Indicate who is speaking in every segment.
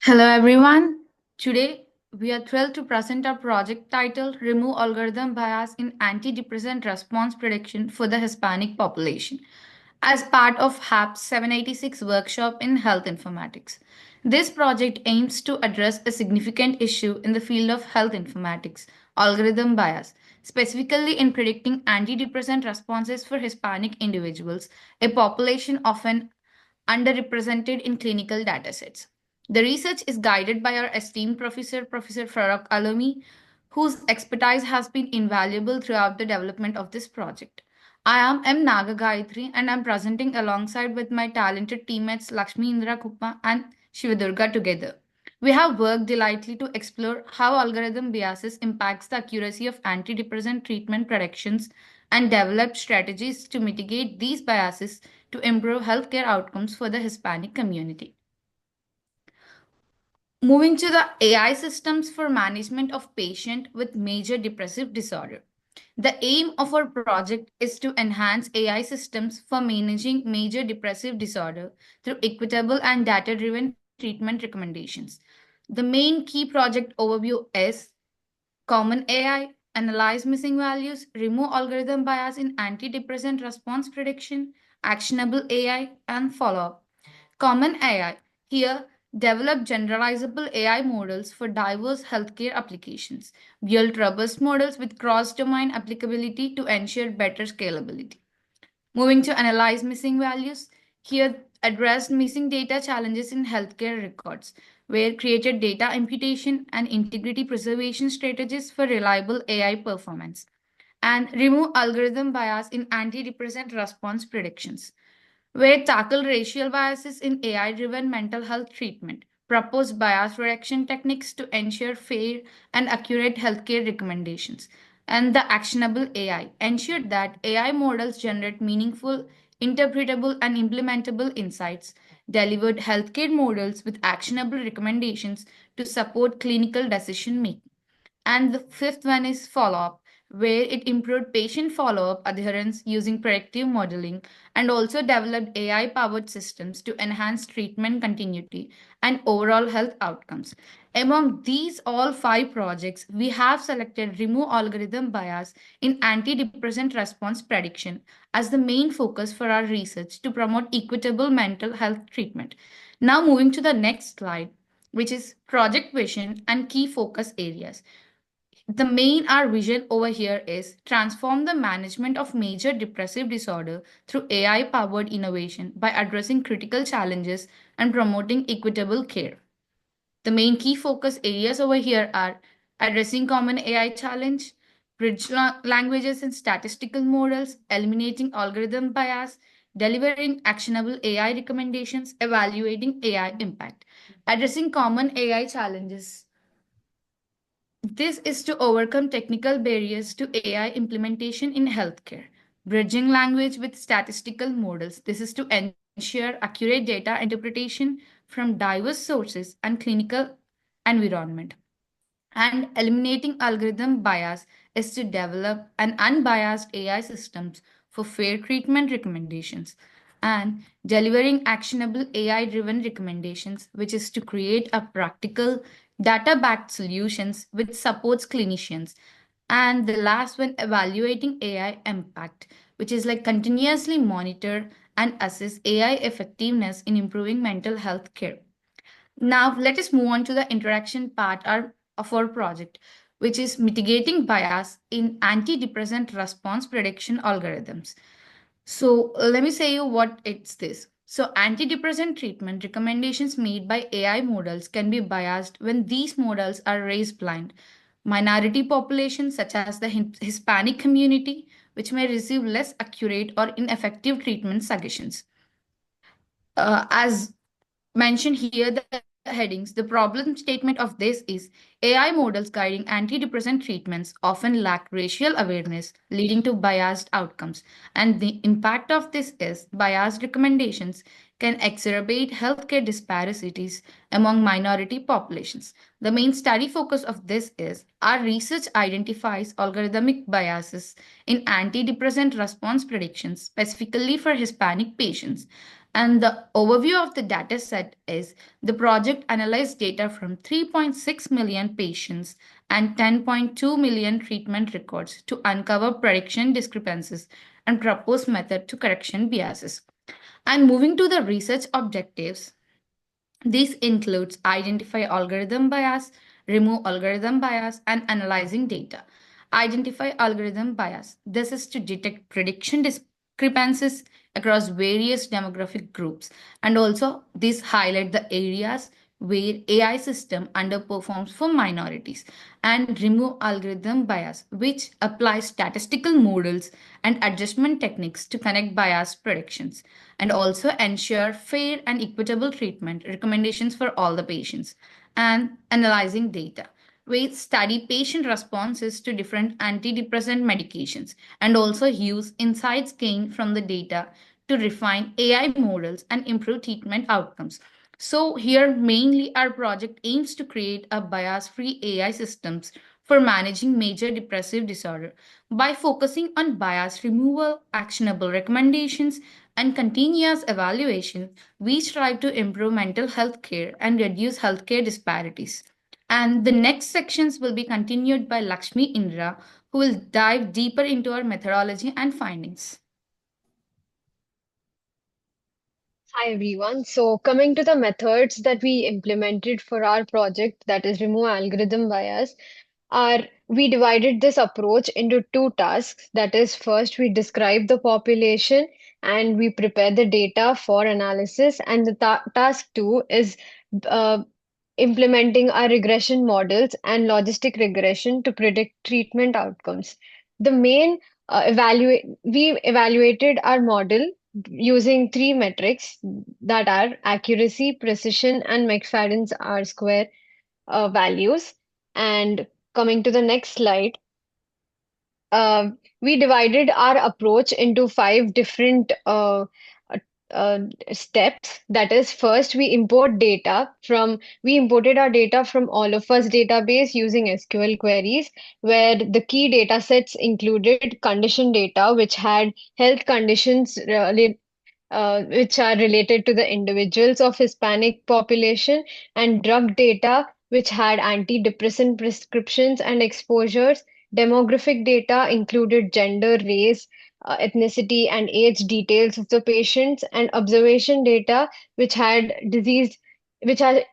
Speaker 1: Hello everyone. Today we are thrilled to present our project titled Remove Algorithm Bias in Antidepressant Response Prediction for the Hispanic Population as part of HAP-786 Workshop in Health Informatics. This project aims to address a significant issue in the field of health informatics, algorithm bias, specifically in predicting antidepressant responses for Hispanic individuals, a population often underrepresented in clinical datasets. The research is guided by our esteemed professor, Professor Farrokh Alemi, whose expertise has been invaluable throughout the development of this project. I am Naga Gayathri and I'm presenting alongside with my talented teammates Lakshmi, Indira, Kuppa and Siva Durga together. We have worked diligently to explore how algorithm biases impacts the accuracy of antidepressant treatment predictions and developed strategies to mitigate these biases to improve healthcare outcomes for the Hispanic community. Moving to the AI systems for management of patient with major depressive disorder. The aim of our project is to enhance AI systems for managing major depressive disorder through equitable and data-driven treatment recommendations. The main key project overview is Common AI, analyze missing values, remove algorithm bias in antidepressant response prediction, actionable AI, and follow up. Common AI. Here, develop generalizable AI models for diverse healthcare applications. Build robust models with cross domain applicability to ensure better scalability. Moving to analyze missing values, here addressed missing data challenges in healthcare records, where created data imputation and integrity preservation strategies for reliable AI performance, and remove algorithm bias in antidepressant response predictions, where tackle racial biases in AI-driven mental health treatment, propose bias reduction techniques to ensure fair and accurate healthcare recommendations, and the actionable AI ensure that AI models generate meaningful, interpretable, and implementable insights, delivered healthcare models with actionable recommendations to support clinical decision making. And the fifth one is follow up, where it improved patient follow up adherence using predictive modeling and also developed AI powered systems to enhance treatment continuity and overall health outcomes. Among these all five projects, we have selected remove algorithm bias in antidepressant response prediction as the main focus for our research to promote equitable mental health treatment. Now, moving to the next slide, which is project vision and key focus areas. The main our vision over here is transform the management of major depressive disorder through AI powered innovation by addressing critical challenges and promoting equitable care. The main key focus areas over here are addressing common AI challenge, bridge languages and statistical models, eliminating algorithm bias, delivering actionable AI recommendations, evaluating AI impact, addressing common AI challenges. This is to overcome technical barriers to AI implementation in healthcare. Bridging language with statistical models. This is to ensure accurate data interpretation from diverse sources and clinical environment. And eliminating algorithm bias is to develop an unbiased AI systems for fair treatment recommendations and delivering actionable AI driven recommendations, which is to create a practical data backed solutions which supports clinicians. And the last one, evaluating AI impact, which is like continuously monitor and assess AI effectiveness in improving mental health care. Now, let us move on to the interaction part of our project, which is mitigating bias in antidepressant response prediction algorithms. So, let me say you what it's this. So, antidepressant treatment recommendations made by AI models can be biased when these models are race blind. Minority populations, such as the Hispanic community, which may receive less accurate or ineffective treatment suggestions. As mentioned here, the headings, the problem statement of this is AI models guiding antidepressant treatments often lack racial awareness, leading to biased outcomes. And the impact of this is biased recommendations can exacerbate healthcare disparities among minority populations. The main study focus of this is our research identifies algorithmic biases in antidepressant response predictions, specifically for Hispanic patients, And the overview of the data set is the project analyzed data from 3.6 million patients and 10.2 million treatment records to uncover prediction discrepancies and propose method to correction biases. And moving to the research objectives, this includes identify algorithm bias, remove algorithm bias, and analyzing data. Identify algorithm bias. This is to detect prediction discrepancies across various demographic groups. And also, this highlight the areas where AI system underperforms for minorities, and remove algorithm bias, which applies statistical models and adjustment techniques to connect bias predictions, and also ensure fair and equitable treatment recommendations for all the patients, and analyzing data. We study patient responses to different antidepressant medications and also use insights gained from the data to refine AI models and improve treatment outcomes. So here mainly our project aims to create a bias-free AI systems for managing major depressive disorder. By focusing on bias removal, actionable recommendations, and continuous evaluation, we strive to improve mental health care and reduce healthcare disparities. And the next sections will be continued by Lakshmi Indira, who will dive deeper into our methodology and findings.
Speaker 2: Hi everyone. So coming to the methods that we implemented for our project, that is remove algorithm bias, we divided this approach into two tasks. That is, first we describe the population and we prepare the data for analysis. And the task two is uh, implementing our regression models and logistic regression to predict treatment outcomes. The main evaluate we evaluated our model using three metrics that are accuracy, precision, and McFadden's R square values. And coming to the next slide, uh, we divided our approach into five different uh, uh, steps. That is, first we imported our data from all of us database using SQL queries, where the key data sets included condition data, which had health conditions which are related to the individuals of Hispanic population, and drug data, which had antidepressant prescriptions and exposures. Demographic data included gender, race, ethnicity, and age details of the patients, and observation data, which had disease, which had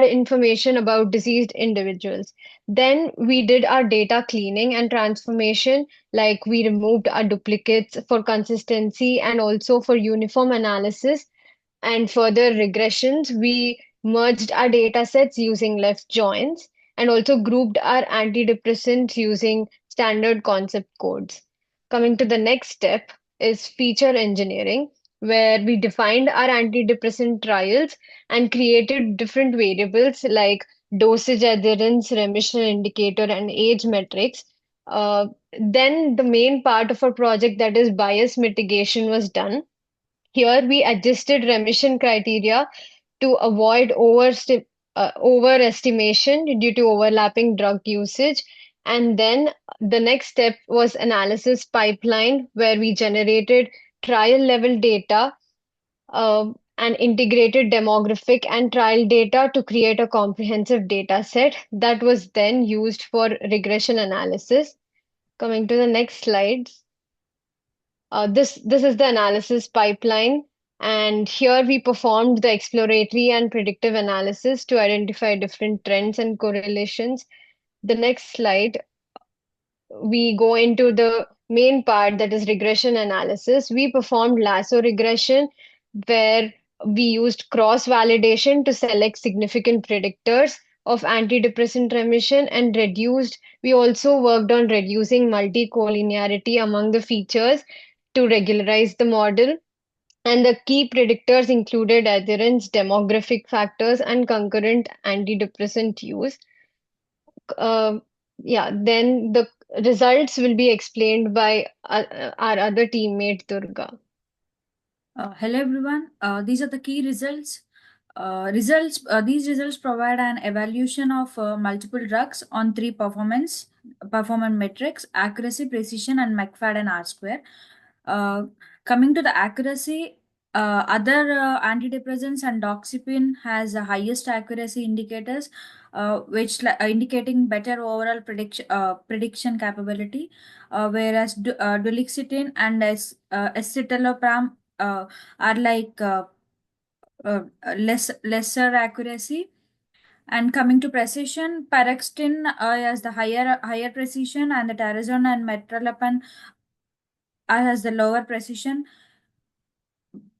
Speaker 2: information about diseased individuals. Then we did our data cleaning and transformation, like we removed our duplicates for consistency and also for uniform analysis. And further regressions, we merged our data sets using left joins and also grouped our antidepressants using standard concept codes. Coming to the next step is feature engineering, where we defined our antidepressant trials and created different variables like dosage adherence, remission indicator, and age metrics. Then the main part of our project, that is bias mitigation, was done. Here we adjusted remission criteria to avoid overestimation due to overlapping drug usage. And then the next step was analysis pipeline, where we generated trial level data and integrated demographic and trial data to create a comprehensive data set that was then used for regression analysis. Coming to the next slide. This is the analysis pipeline, and here we performed the exploratory and predictive analysis to identify different trends and correlations. The next slide, we go into the main part, that is regression analysis. We performed lasso regression, where we used cross validation to select significant predictors of antidepressant remission and reduced. We also worked on reducing multicollinearity among the features to regularize the model. And the key predictors included adherence, demographic factors, and concurrent antidepressant use. Uh, yeah, then the results will be explained by our other teammate, Durga.
Speaker 3: Hello everyone. These are the key results. These results provide an evaluation of multiple drugs on three performance metrics: accuracy, precision, and McFadden R square. Uh, Coming to the accuracy, Other antidepressants and doxepin has the highest accuracy indicators, which indicating better overall prediction capability, whereas duloxetine and escitalopram are like lesser accuracy. And coming to precision, paroxetine has the higher precision, and the trazodone and metrolapine has the lower precision.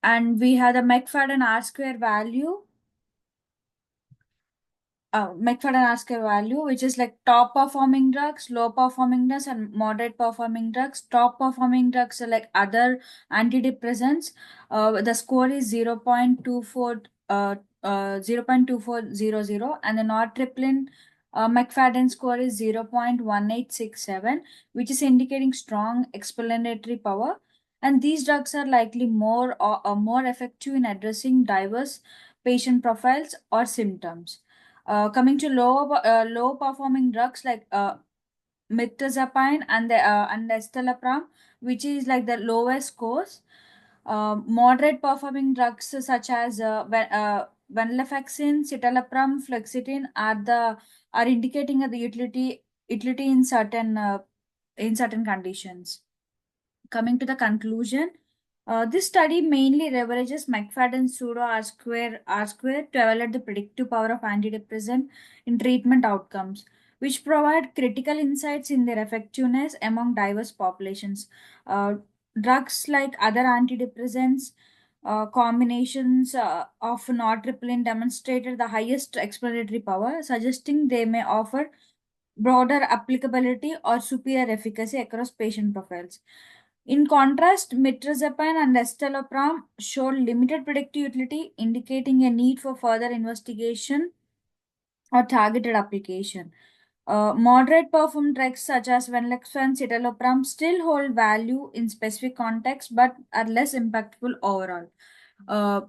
Speaker 3: And we have the McFadden R square value, McFadden R square value, which is like top performing drugs, low performing drugs, and moderate performing drugs. Top performing drugs are like other antidepressants. The score is 0.24, 0.2400, and the nortriptyline McFadden score is 0.1867, which is indicating strong explanatory power. And these drugs are likely more effective in addressing diverse patient profiles or symptoms. Coming to low performing drugs like mirtazapine and escitalopram, which is like the lowest scores. Moderate performing drugs such as venlafaxine, citalopram, fluoxetine are indicating the utility in certain conditions. Coming to the conclusion, this study mainly leverages McFadden's pseudo R square to evaluate the predictive power of antidepressant in treatment outcomes, which provide critical insights in their effectiveness among diverse populations. Uh, Drugs like other antidepressants, combinations of nortriptyline demonstrated the highest explanatory power, suggesting they may offer broader applicability or superior efficacy across patient profiles. In contrast, mirtazapine and escitalopram showed limited predictive utility, indicating a need for further investigation or targeted application. Moderate perform drugs such as venlafaxine and citalopram still hold value in specific contexts but are less impactful overall. Uh,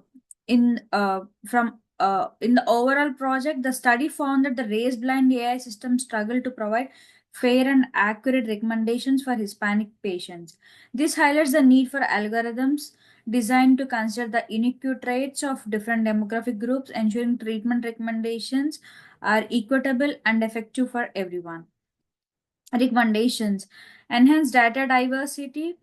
Speaker 3: in the overall project, the study found that the raised blind AI system struggled to provide fair and accurate recommendations for Hispanic patients. This highlights the need for algorithms designed to consider the unique traits of different demographic groups, ensuring treatment recommendations are equitable and effective for everyone. Recommendations: enhance data diversity,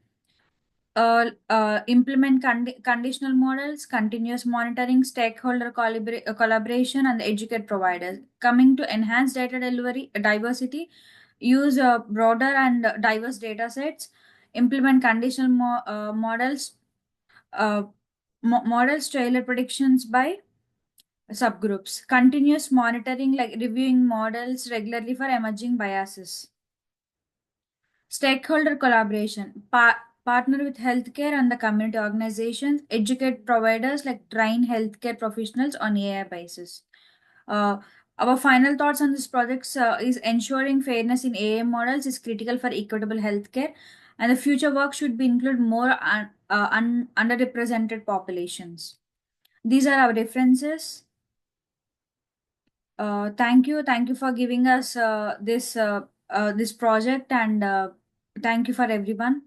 Speaker 3: implement conditional models, continuous monitoring, stakeholder collaboration, and educate providers. Coming to enhance data delivery diversity, use broader and diverse data sets, implement conditional models, uh, models tailor predictions by subgroups, continuous monitoring like reviewing models regularly for emerging biases. Stakeholder collaboration, partner with healthcare and the community organizations, educate providers like train healthcare professionals on AI basis. Uh, our final thoughts on this project is ensuring fairness in AI models is critical for equitable healthcare, and the future work should be include more underrepresented populations. These are our references. Thank you for giving us this project, and thank you for everyone.